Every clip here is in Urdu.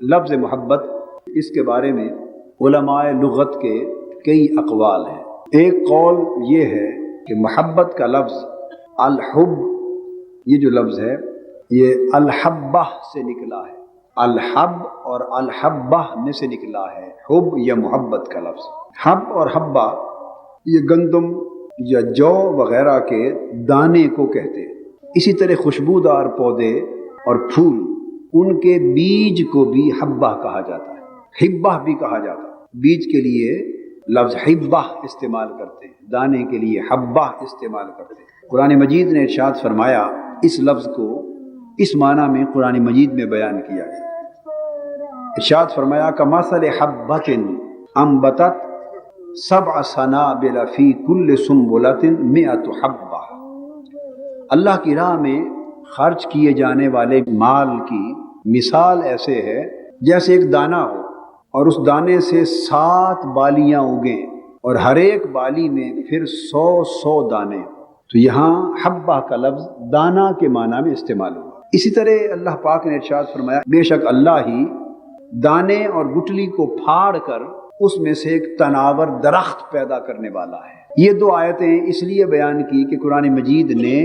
لفظ محبت، اس کے بارے میں علماء لغت کے کئی اقوال ہیں۔ ایک قول یہ ہے کہ محبت کا لفظ الحب، یہ جو لفظ ہے یہ الحبہ سے نکلا ہے، الحب اور الحبہ میں سے نکلا ہے حب یا محبت کا لفظ۔ حب اور حبہ یہ گندم یا جو وغیرہ کے دانے کو کہتے ہیں۔ اسی طرح خوشبودار پودے اور پھول، ان کے بیج کو بھی حبہ کہا جاتا ہے، حبہ بھی کہا جاتا ہے۔ بیج کے لیے لفظ حبہ استعمال کرتے ہیں، دانے کے لیے حبہ استعمال کرتے ہیں۔ قرآن مجید نے ارشاد فرمایا، اس لفظ کو اس معنی میں قرآن مجید میں بیان کیا ہے۔ ارشاد فرمایا کمثل حبۃ انبتت سبع سنابل فی کل سنبلۃ مئۃ حبہ۔ اللہ کی راہ میں خرچ کیے جانے والے مال کی مثال ایسے ہے جیسے ایک دانہ ہو اور اس دانے سے 7 بالیاں اگیں اور ہر ایک بالی میں پھر 100 دانے۔ تو یہاں حبہ کا لفظ دانہ کے معنی میں استعمال ہوا۔ اسی طرح اللہ پاک نے ارشاد فرمایا بے شک اللہ ہی دانے اور گٹلی کو پھاڑ کر اس میں سے ایک تناور درخت پیدا کرنے والا ہے۔ یہ 2 آیتیں اس لیے بیان کی کہ قرآن مجید نے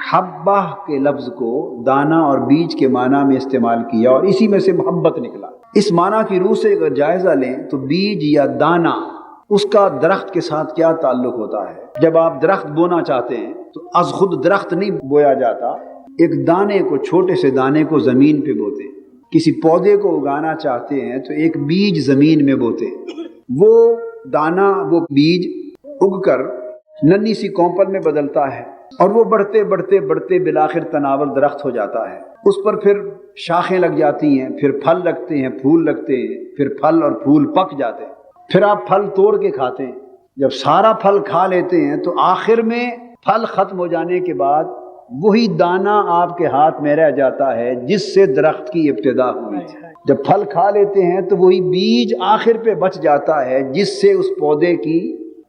حبہ کے لفظ کو دانہ اور بیج کے معنی میں استعمال کیا اور اسی میں سے محبت نکلا۔ اس معنی کی روح سے اگر جائزہ لیں تو بیج یا دانہ، اس کا درخت کے ساتھ کیا تعلق ہوتا ہے؟ جب آپ درخت بونا چاہتے ہیں تو از خود درخت نہیں بویا جاتا، ایک دانے کو، چھوٹے سے دانے کو زمین پہ بوتے ہیں۔ کسی پودے کو اگانا چاہتے ہیں تو ایک بیج زمین میں بوتے ہیں، وہ دانہ، وہ بیج اگ کر ننھی سی کونپل میں بدلتا ہے اور وہ بڑھتے بڑھتے بڑھتے بالآخر تناور درخت ہو جاتا ہے۔ اس پر پھر شاخیں لگ جاتی ہیں، پھر پھل لگتے ہیں، پھول لگتے ہیں، پھر پھل اور پھول پک جاتے ہیں، پھر آپ پھل توڑ کے کھاتے ہیں۔ جب سارا پھل کھا لیتے ہیں تو آخر میں پھل ختم ہو جانے کے بعد وہی دانہ آپ کے ہاتھ میں رہ جاتا ہے جس سے درخت کی ابتدا ہوئی تھی۔ جب پھل کھا لیتے ہیں تو وہی بیج آخر پہ بچ جاتا ہے جس سے اس پودے کی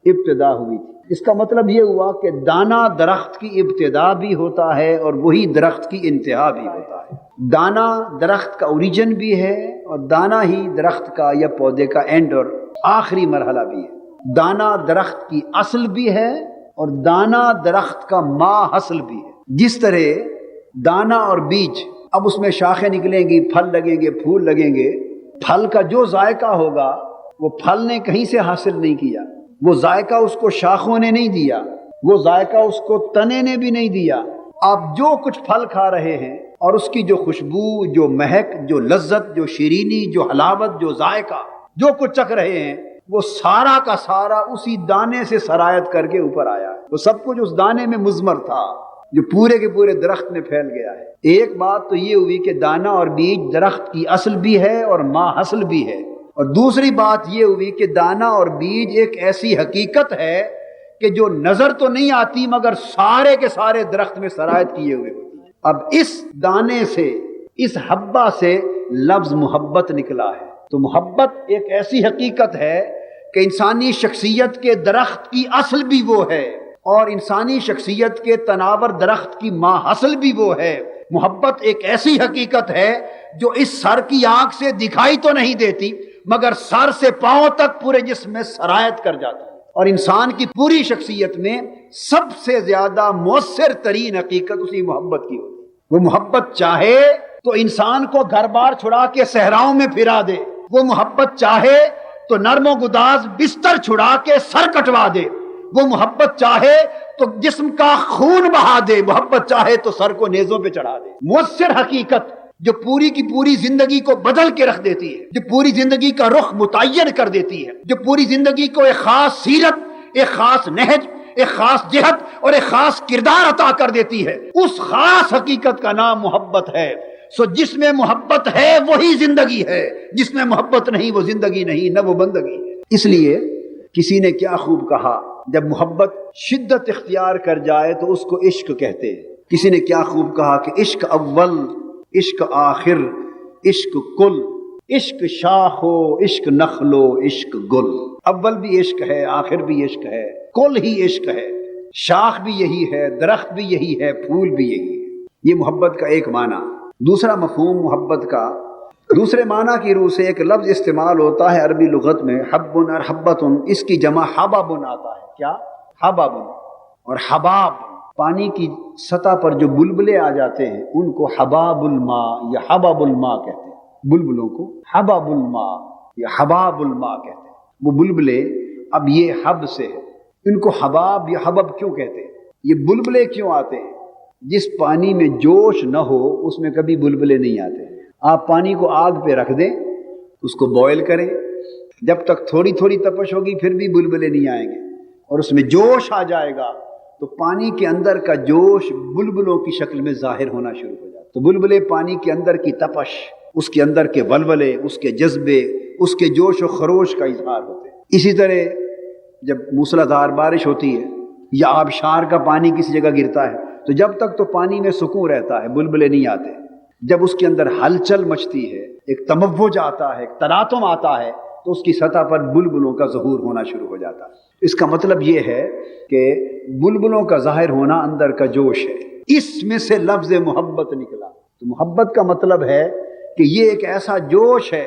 ابتدا ہوئی تھی۔ اس کا مطلب یہ ہوا کہ دانہ درخت کی ابتدا بھی ہوتا ہے اور وہی درخت کی انتہا بھی ہوتا ہے۔ دانہ درخت کا اوریجن بھی ہے اور دانہ ہی درخت کا یا پودے کا اینڈ اور آخری مرحلہ بھی ہے۔ دانہ درخت کی اصل بھی ہے اور دانہ درخت کا ماں حاصل بھی ہے۔ جس طرح دانہ اور بیج، اب اس میں شاخیں نکلیں گی، پھل لگیں گے، پھول لگیں گے، پھل کا جو ذائقہ ہوگا وہ پھل نے کہیں سے حاصل نہیں کیا، وہ ذائقہ اس کو شاخوں نے نہیں دیا، وہ ذائقہ اس کو تنے نے بھی نہیں دیا۔ آپ جو کچھ پھل کھا رہے ہیں اور اس کی جو خوشبو، جو مہک، جو لذت، جو شیرینی، جو حلاوت، جو ذائقہ، جو کچھ چکھ رہے ہیں، وہ سارا کا سارا اسی دانے سے سرایت کر کے اوپر آیا ہے۔ وہ سب کچھ اس دانے میں مضمر تھا جو پورے کے پورے درخت میں پھیل گیا ہے۔ ایک بات تو یہ ہوئی کہ دانہ اور بیج درخت کی اصل بھی ہے اور ماں حاصل بھی ہے، اور دوسری بات یہ ہوئی کہ دانہ اور بیج ایک ایسی حقیقت ہے کہ جو نظر تو نہیں آتی مگر سارے کے سارے درخت میں سرایت کیے ہوئے ہوتی ہے۔ اب اس دانے سے، اس حبہ سے لفظ محبت نکلا ہے۔ تو محبت ایک ایسی حقیقت ہے کہ انسانی شخصیت کے درخت کی اصل بھی وہ ہے اور انسانی شخصیت کے تناور درخت کی ماں حاصل بھی وہ ہے۔ محبت ایک ایسی حقیقت ہے جو اس سر کی آنکھ سے دکھائی تو نہیں دیتی مگر سر سے پاؤں تک پورے جسم میں سرایت کر جاتا ہے، اور انسان کی پوری شخصیت میں سب سے زیادہ مؤثر ترین حقیقت اسی محبت کی ہوتی ہے۔ وہ محبت چاہے تو انسان کو گھر بار چھڑا کے صحراؤں میں پھرا دے، وہ محبت چاہے تو نرم و گداز بستر چھڑا کے سر کٹوا دے، وہ محبت چاہے تو جسم کا خون بہا دے، محبت چاہے تو سر کو نیزوں پہ چڑھا دے۔ مؤثر حقیقت جو پوری کی پوری زندگی کو بدل کے رکھ دیتی ہے، جو پوری زندگی کا رخ متعین کر دیتی ہے، جو پوری زندگی کو ایک خاص سیرت، ایک خاص نہج، ایک خاص جہت اور ایک خاص کردار عطا کر دیتی ہے، اس خاص حقیقت کا نام محبت ہے۔ سو جس میں محبت ہے وہی زندگی ہے، جس میں محبت نہیں وہ زندگی نہیں، نہ وہ بندگی ہے۔ اس لیے کسی نے کیا خوب کہا، جب محبت شدت اختیار کر جائے تو اس کو عشق کہتے ہیں۔ کسی نے کیا خوب کہا کہ عشق اول، عشق آخر، عشق کل، عشق شاخ ہو، عشق نخل ہو، عشق گل۔ اول بھی عشق ہے، آخر بھی عشق ہے، کل ہی عشق ہے، شاخ بھی یہی ہے، درخت بھی یہی ہے، پھول بھی یہی ہے۔ یہ محبت کا ایک معنی۔ دوسرا مفہوم محبت کا دوسرے معنی کی روح سے ایک لفظ استعمال ہوتا ہے عربی لغت میں حبن اور حبتن، اس کی جمع حبابن آتا ہے. کیا؟ حبابن. اور حباب پانی کی سطح پر جو بلبلے آ جاتے ہیں ان کو حباب الماء یا حباب الماء کہتے ہیں. بلبلوں کو حباب الماء یا حباب الماء کہتے ہیں. وہ بلبلے اب یہ حب سے ہے، ان کو حباب یا حبب کیوں کہتے ہیں؟ یہ بلبلے کیوں آتے ہیں؟ جس پانی میں جوش نہ ہو اس میں کبھی بلبلے نہیں آتے. آپ پانی کو آگ پہ رکھ دیں، اس کو بوائل کریں، جب تک تھوڑی تھوڑی تپش ہوگی پھر بھی بلبلے نہیں آئیں گے، اور اس میں جوش آ جائے گا تو پانی کے اندر کا جوش بلبلوں کی شکل میں ظاہر ہونا شروع ہو جاتا. تو بلبلے پانی کے اندر کی تپش، اس کے اندر کے ولولے، اس کے جذبے، اس کے جوش و خروش کا اظہار ہوتے ہیں. اسی طرح جب موسلادھار بارش ہوتی ہے یا آبشار کا پانی کسی جگہ گرتا ہے تو جب تک تو پانی میں سکون رہتا ہے، بلبلے نہیں آتے. جب اس کے اندر ہلچل مچتی ہے، ایک تموج آتا ہے، ایک تلاطم آتا ہے، تو اس کی سطح پر بلبلوں کا ظہور ہونا شروع ہو جاتا ہے. اس کا مطلب یہ ہے کہ بلبلوں کا ظاہر ہونا اندر کا جوش ہے. اس میں سے لفظ محبت نکلا. تو محبت کا مطلب ہے کہ یہ ایک ایسا جوش ہے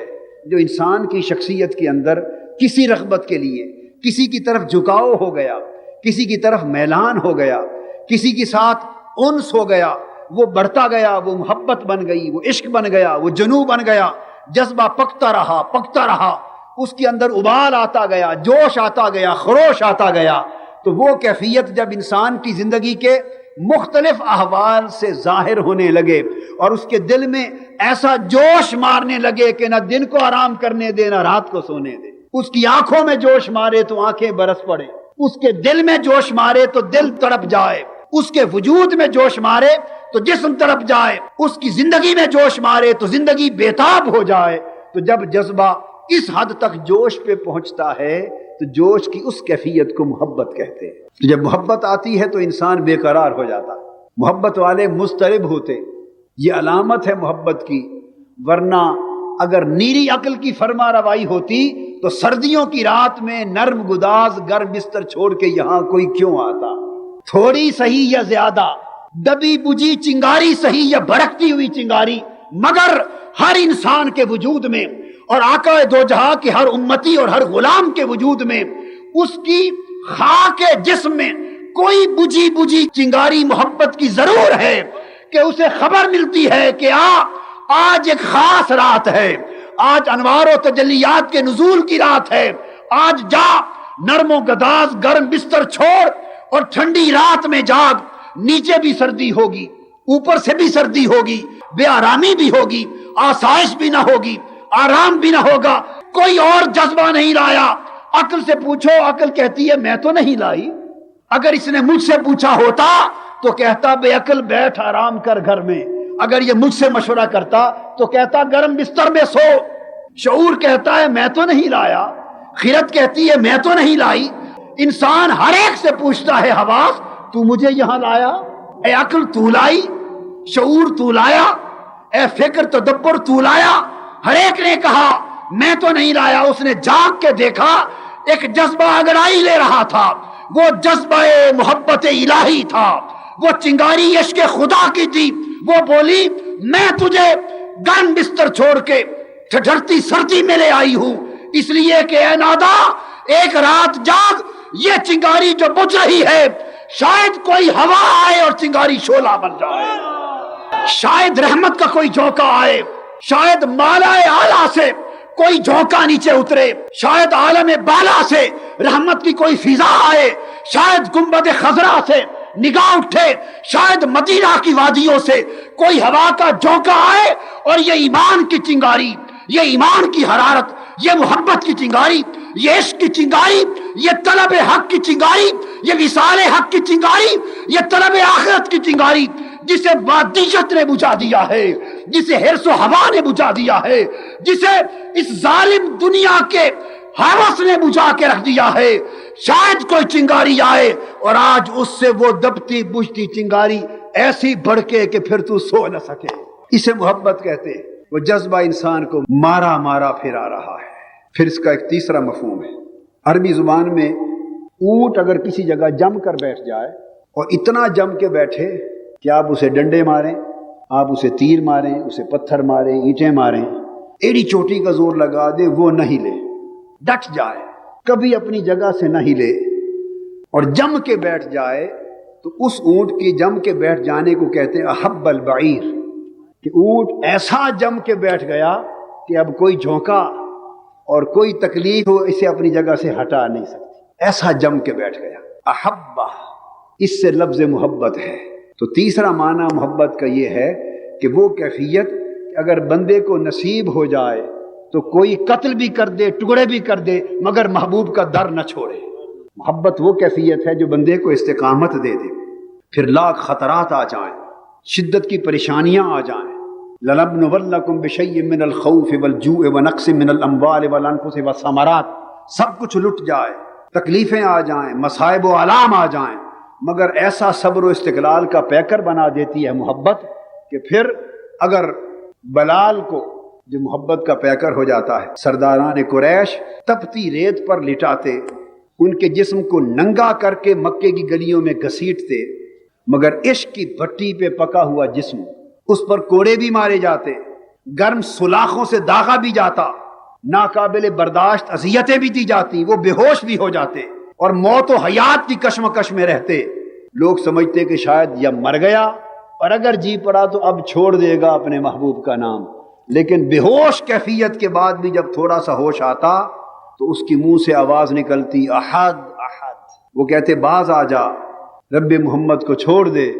جو انسان کی شخصیت کے اندر کسی رغبت کے لیے، کسی کی طرف جھکاؤ ہو گیا، کسی کی طرف میلان ہو گیا، کسی کے ساتھ انس ہو گیا، وہ بڑھتا گیا، وہ محبت بن گئی، وہ عشق بن گیا، وہ جنون بن گیا، جذبہ پکتا رہا، اس کے اندر ابال آتا گیا، جوش آتا گیا، خروش آتا گیا. تو وہ کیفیت جب انسان کی زندگی کے مختلف احوال سے ظاہر ہونے لگے اور اس کے دل میں ایسا جوش مارنے لگے کہ نہ دن کو آرام کرنے دے نہ رات کو سونے دے، اس کی آنکھوں میں جوش مارے تو آنکھیں برس پڑے، اس کے دل میں جوش مارے تو دل تڑپ جائے، اس کے وجود میں جوش مارے تو جسم تڑپ جائے، اس کی زندگی میں جوش مارے تو زندگی بےتاب ہو جائے. تو جب جذبہ اس حد تک جوش پہ پہنچتا ہے تو جوش کی اس کیفیت کو محبت کہتے ہیں. تو جب محبت آتی ہے تو انسان بے قرار ہو جاتا. محبت والے مضطرب ہوتے، یہ علامت ہے محبت کی. ورنہ اگر نیری عقل کی فرما روائی ہوتی تو سردیوں کی رات میں نرم گداز گرم بستر چھوڑ کے یہاں کوئی کیوں آتا؟ تھوڑی صحیح یا زیادہ، دبی بجھی چنگاری صحیح یا بھڑکتی ہوئی چنگاری، مگر ہر انسان کے وجود میں اور آقا دو جہاں کے ہر امتی اور ہر غلام کے وجود میں اس کی خاک جسم میں کوئی بجھی بجھی چنگاری محبت کی ضرور ہے کہ اسے خبر ملتی ہے کہ آج ایک خاص رات ہے، آج انوار و تجلیات کے نزول کی رات ہے، آج جا نرم و گداز گرم بستر چھوڑ اور ٹھنڈی رات میں جاگ. نیچے بھی سردی ہوگی، اوپر سے بھی سردی ہوگی، بے آرامی بھی ہوگی، آسائش بھی نہ ہوگی، آرام بھی نہ ہوگا. کوئی اور جذبہ نہیں لایا. عقل سے پوچھو، عقل کہتی ہے میں تو نہیں لائی. اگر اس نے مجھ سے پوچھا ہوتا تو کہتا بے عقل بیٹھ آرام کر گھر میں. اگر یہ مجھ سے مشورہ کرتا تو کہتا گرم بستر میں سو. شعور کہتا ہے میں تو نہیں لایا، خیرت کہتی ہے میں تو نہیں لائی. انسان ہر ایک سے پوچھتا ہے حواس تو مجھے یہاں لایا؟ اے عقل تو لائی، شعور تو لایا، اے فکر تدبر تو لایا؟ ہر ایک نے کہا میں تو نہیں لایا. اس نے جاگ کے دیکھا ایک جذبہ انگڑائی لے رہا تھا، وہ جذبہ محبت الہی تھا، وہ چنگاری عشق خدا کی تھی. وہ بولی میں تجھے گرم بستر چھوڑ کے ٹھٹھرتی سردی میں لے آئی ہوں اس لیے کہ اے نادا ایک رات جاگ، یہ چنگاری جو بجھ رہی ہے شاید کوئی ہوا آئے اور چنگاری شعلہ بن جائے، شاید رحمت کا کوئی جھونکا آئے، شاید مالا اعلیٰ سے کوئی جھونکا نیچے اترے، شاید عالم بالا سے رحمت کی کوئی فضا آئے، شاید گنبد خضرا سے نگاہ اٹھے، شاید مدینہ کی وادیوں سے کوئی ہوا کا جھونکا آئے اور یہ ایمان کی چنگاری، یہ ایمان کی حرارت، یہ محبت کی چنگاری، یہ عشق کی چنگاری، یہ طلب حق کی چنگاری، یہ وصال حق کی چنگاری، یہ طلب آخرت کی چنگاری جسے مادیت نے بجھا دیا ہے، جسے حرص و ہوا نے بجھا دیا ہے، جسے اس ظالم دنیا کے ہوس نے بجھا کے رکھ دیا ہے. شاید کوئی چنگاری آئے اور آج اس سے وہ دبتی بجھتی چنگاری ایسی بھڑکے کہ پھر تو سو نہ سکے. اسے محبت کہتے ہیں. وہ جذبہ انسان کو مارا مارا پھرا رہا ہے. پھر اس کا ایک تیسرا مفہوم ہے. عربی زبان میں اونٹ اگر کسی جگہ جم کر بیٹھ جائے اور اتنا جم کے بیٹھے کہ آپ اسے ڈنڈے ماریں، آپ اسے تیر ماریں، اسے پتھر ماریں، اینٹیں ماریں، ایڑی چوٹی کا زور لگا دے وہ نہ ہلے، ڈٹ جائے، کبھی اپنی جگہ سے نہ ہلے اور جم کے بیٹھ جائے، تو اس اونٹ کی جم کے بیٹھ جانے کو کہتے ہیں احب البعیر، کہ اونٹ ایسا جم کے بیٹھ گیا کہ اب کوئی جھونکا اور کوئی تکلیف ہو اسے اپنی جگہ سے ہٹا نہیں سکتی، ایسا جم کے بیٹھ گیا۔ احبہ، اس سے لفظ محبت ہے۔ تو تیسرا معنی محبت کا یہ ہے کہ وہ کیفیت کہ اگر بندے کو نصیب ہو جائے تو کوئی قتل بھی کر دے، ٹکڑے بھی کر دے، مگر محبوب کا در نہ چھوڑے۔ محبت وہ کیفیت ہے جو بندے کو استقامت دے دے، پھر لاکھ خطرات آ جائیں، شدت کی پریشانیاں آ جائیں، لَنَبْلُوَنَّكُمْ بِشَيْءٍ مِّنَ الْخَوْفِ وَالْجُوعِ وَنَقْصٍ مِّنَ الْأَمْوَالِ وَالْأَنفُسِ وَالثَّمَرَاتِ، سب کچھ لٹ جائے، تکلیفیں آ جائیں، مصائب و آلام آ جائیں، مگر ایسا صبر و استقلال کا پیکر بنا دیتی ہے محبت کہ پھر اگر بلال کو جو محبت کا پیکر ہو جاتا ہے، سرداران قریش تپتی ریت پر لٹاتے، ان کے جسم کو ننگا کر کے مکے کی گلیوں میں گھسیٹتے، مگر عشق کی بھٹی پہ پکا ہوا جسم، اس پر کوڑے بھی مارے جاتے، گرم سلاخوں سے داغا بھی جاتا، ناقابل برداشت اذیتیں بھی دی جاتی، وہ بے ہوش بھی ہو جاتے اور موت و حیات کی کشمکش میں رہتے۔ لوگ سمجھتے کہ شاید یا مر گیا اور اگر جی پڑا تو اب چھوڑ دے گا اپنے محبوب کا نام، لیکن بے ہوش کیفیت کے بعد بھی جب تھوڑا سا ہوش آتا تو اس کی منہ سے آواز نکلتی احد احد، وہ کہتے باز آ جا، رب محمد کو چھوڑ دے،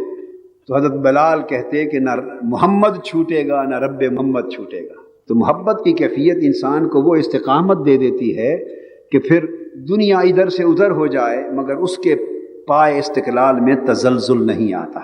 تو حضرت بلال کہتے کہ نہ محمد چھوٹے گا نہ رب محمد چھوٹے گا۔ تو محبت کی کیفیت انسان کو وہ استقامت دے دیتی ہے کہ پھر دنیا ادھر سے ادھر ہو جائے مگر اس کے پائے استقلال میں تزلزل نہیں آتا۔